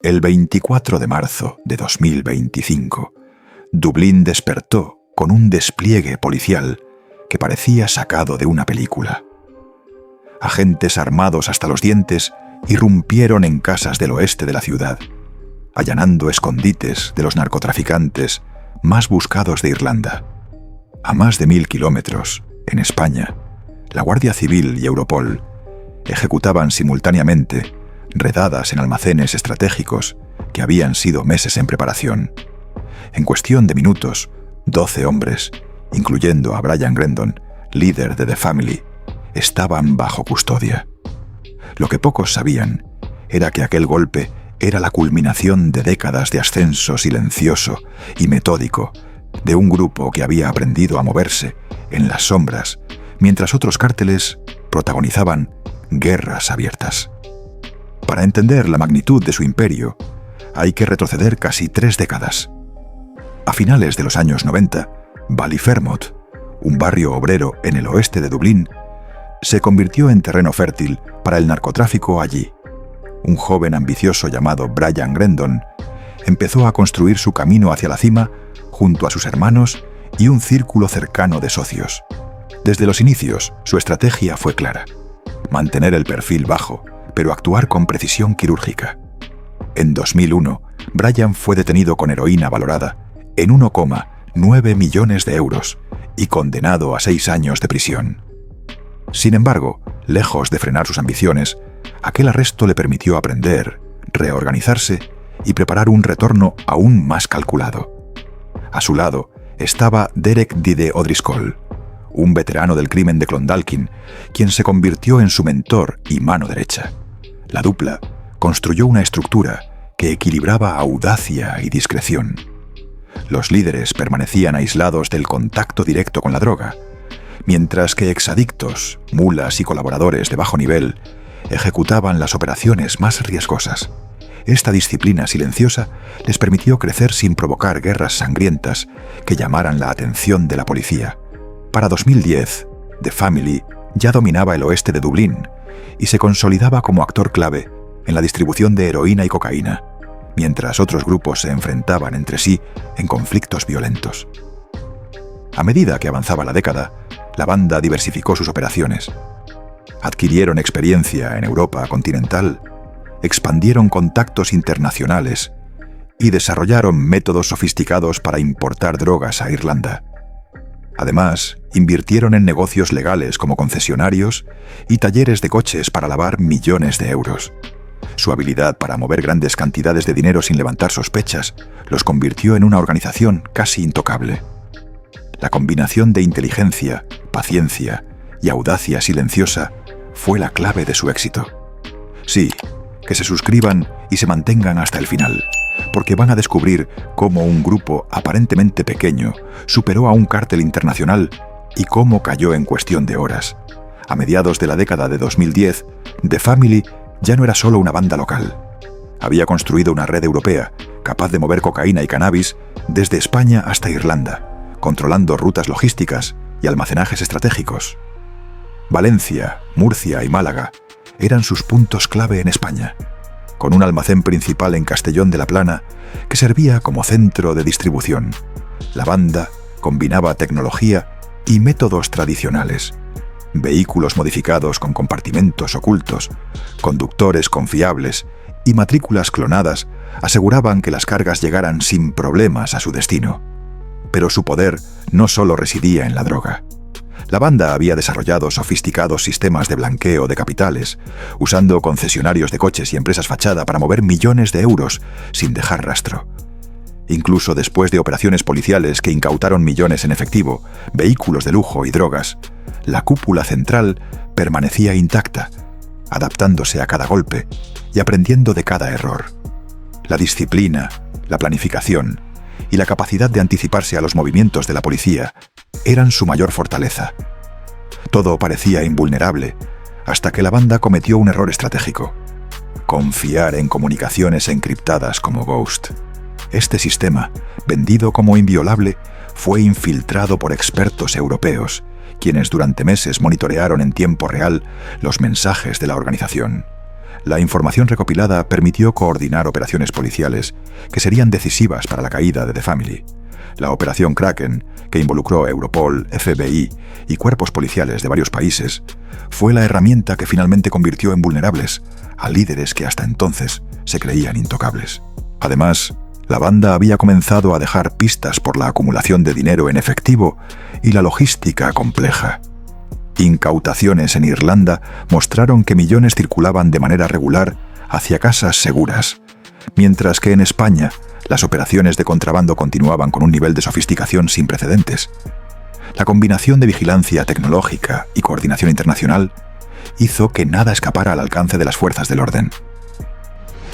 El 24 de marzo de 2025, Dublín despertó con un despliegue policial que parecía sacado de una película. Agentes armados hasta los dientes irrumpieron en casas del oeste de la ciudad, allanando escondites de los narcotraficantes más buscados de Irlanda. A más de 1000 kilómetros, en España, la Guardia Civil y Europol ejecutaban simultáneamente redadas en almacenes estratégicos que habían sido meses en preparación. En cuestión de minutos, 12 hombres, incluyendo a Brian Grendon, líder de The Family, estaban bajo custodia. Lo que pocos sabían era que aquel golpe era la culminación de décadas de ascenso silencioso y metódico de un grupo que había aprendido a moverse en las sombras, mientras otros cárteles protagonizaban guerras abiertas. Para entender la magnitud de su imperio, hay que retroceder casi 3 décadas. A finales de los años 90, Ballyfermot, un barrio obrero en el oeste de Dublín, se convirtió en terreno fértil para el narcotráfico allí. Un joven ambicioso llamado Brian Grendon empezó a construir su camino hacia la cima junto a sus hermanos y un círculo cercano de socios. Desde los inicios, su estrategia fue clara: mantener el perfil bajo, pero actuar con precisión quirúrgica. En 2001, Brian fue detenido con heroína valorada en 1,9 millones de euros y condenado a 6 años de prisión. Sin embargo, lejos de frenar sus ambiciones, aquel arresto le permitió aprender, reorganizarse y preparar un retorno aún más calculado. A su lado estaba Derek Dide O'Driscoll, un veterano del crimen de Clondalkin, quien se convirtió en su mentor y mano derecha. La dupla construyó una estructura que equilibraba audacia y discreción. Los líderes permanecían aislados del contacto directo con la droga, mientras que exadictos, mulas y colaboradores de bajo nivel ejecutaban las operaciones más riesgosas. Esta disciplina silenciosa les permitió crecer sin provocar guerras sangrientas que llamaran la atención de la policía. Para 2010, The Family ya dominaba el oeste de Dublín y se consolidaba como actor clave en la distribución de heroína y cocaína, mientras otros grupos se enfrentaban entre sí en conflictos violentos. A medida que avanzaba la década, la banda diversificó sus operaciones. Adquirieron experiencia en Europa continental, expandieron contactos internacionales y desarrollaron métodos sofisticados para importar drogas a Irlanda. Además, invirtieron en negocios legales como concesionarios y talleres de coches para lavar millones de euros. Su habilidad para mover grandes cantidades de dinero sin levantar sospechas los convirtió en una organización casi intocable. La combinación de inteligencia, paciencia y audacia silenciosa fue la clave de su éxito. Sí, que se suscriban y se mantengan hasta el final, porque van a descubrir cómo un grupo aparentemente pequeño superó a un cártel internacional y cómo cayó en cuestión de horas. A mediados de la década de 2010, The Family ya no era solo una banda local. Había construido una red europea capaz de mover cocaína y cannabis desde España hasta Irlanda, controlando rutas logísticas y almacenajes estratégicos. Valencia, Murcia y Málaga eran sus puntos clave en España, con un almacén principal en Castellón de la Plana que servía como centro de distribución. La banda combinaba tecnología y métodos tradicionales: vehículos modificados con compartimentos ocultos, conductores confiables y matrículas clonadas aseguraban que las cargas llegaran sin problemas a su destino. Pero su poder no solo residía en la droga. La banda había desarrollado sofisticados sistemas de blanqueo de capitales, usando concesionarios de coches y empresas fachada para mover millones de euros sin dejar rastro. Incluso después de operaciones policiales que incautaron millones en efectivo, vehículos de lujo y drogas, la cúpula central permanecía intacta, adaptándose a cada golpe y aprendiendo de cada error. La disciplina, la planificación y la capacidad de anticiparse a los movimientos de la policía eran su mayor fortaleza. Todo parecía invulnerable, hasta que la banda cometió un error estratégico: confiar en comunicaciones encriptadas como Ghost. Este sistema, vendido como inviolable, fue infiltrado por expertos europeos, quienes durante meses monitorearon en tiempo real los mensajes de la organización. La información recopilada permitió coordinar operaciones policiales que serían decisivas para la caída de The Family. La Operación Kraken, que involucró Europol, FBI y cuerpos policiales de varios países, fue la herramienta que finalmente convirtió en vulnerables a líderes que hasta entonces se creían intocables. Además, la banda había comenzado a dejar pistas por la acumulación de dinero en efectivo y la logística compleja. Incautaciones en Irlanda mostraron que millones circulaban de manera regular hacia casas seguras, mientras que en España las operaciones de contrabando continuaban con un nivel de sofisticación sin precedentes. La combinación de vigilancia tecnológica y coordinación internacional hizo que nada escapara al alcance de las fuerzas del orden.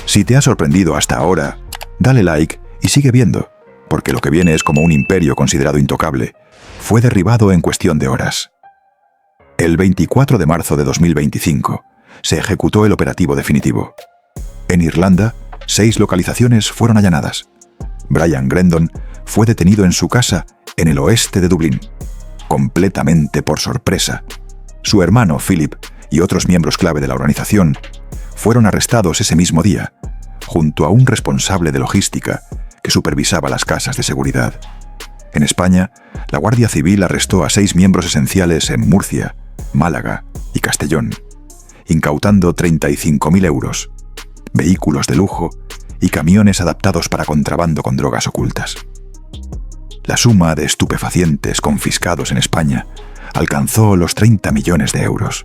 Si te ha sorprendido hasta ahora, dale like y sigue viendo, porque lo que viene es como un imperio considerado intocable. Fue derribado en cuestión de horas. El 24 de marzo de 2025 se ejecutó el operativo definitivo. En Irlanda, 6 localizaciones fueron allanadas. Brian Grendon fue detenido en su casa en el oeste de Dublín, completamente por sorpresa. Su hermano Philip y otros miembros clave de la organización fueron arrestados ese mismo día, junto a un responsable de logística que supervisaba las casas de seguridad. En España, la Guardia Civil arrestó a 6 miembros esenciales en Murcia, Málaga y Castellón, incautando 35.000 euros, vehículos de lujo y camiones adaptados para contrabando con drogas ocultas. La suma de estupefacientes confiscados en España alcanzó los 30 millones de euros.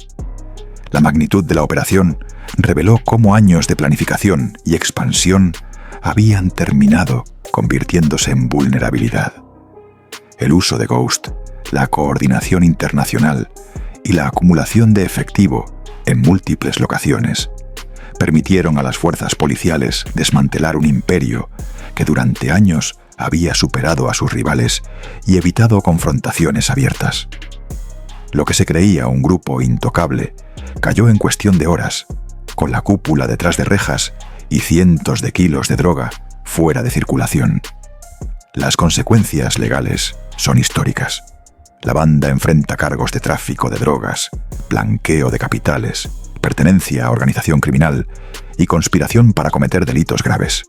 La magnitud de la operación reveló cómo años de planificación y expansión habían terminado convirtiéndose en vulnerabilidad. El uso de Ghost, la coordinación internacional y la acumulación de efectivo en múltiples locaciones permitieron a las fuerzas policiales desmantelar un imperio que durante años había superado a sus rivales y evitado confrontaciones abiertas. Lo que se creía un grupo intocable cayó en cuestión de horas, con la cúpula detrás de rejas y cientos de kilos de droga fuera de circulación. Las consecuencias legales son históricas. La banda enfrenta cargos de tráfico de drogas, blanqueo de capitales, pertenencia a organización criminal y conspiración para cometer delitos graves.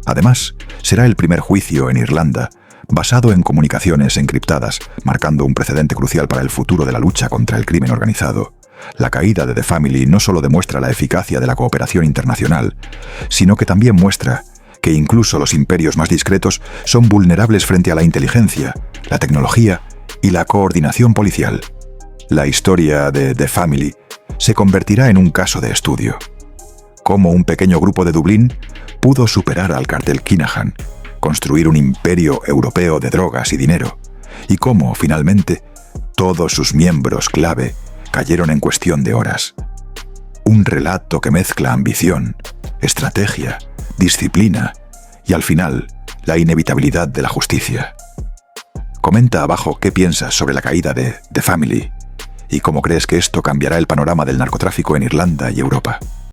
Además, será el primer juicio en Irlanda basado en comunicaciones encriptadas, marcando un precedente crucial para el futuro de la lucha contra el crimen organizado. La caída de The Family no solo demuestra la eficacia de la cooperación internacional, sino que también muestra que incluso los imperios más discretos son vulnerables frente a la inteligencia, la tecnología y la coordinación policial. La historia de The Family se convertirá en un caso de estudio. Cómo un pequeño grupo de Dublín pudo superar al cartel Kinahan, construir un imperio europeo de drogas y dinero, y cómo, finalmente, todos sus miembros clave cayeron en cuestión de horas. Un relato que mezcla ambición, estrategia, disciplina y, al final, la inevitabilidad de la justicia. Comenta abajo qué piensas sobre la caída de The Family y cómo crees que esto cambiará el panorama del narcotráfico en Irlanda y Europa.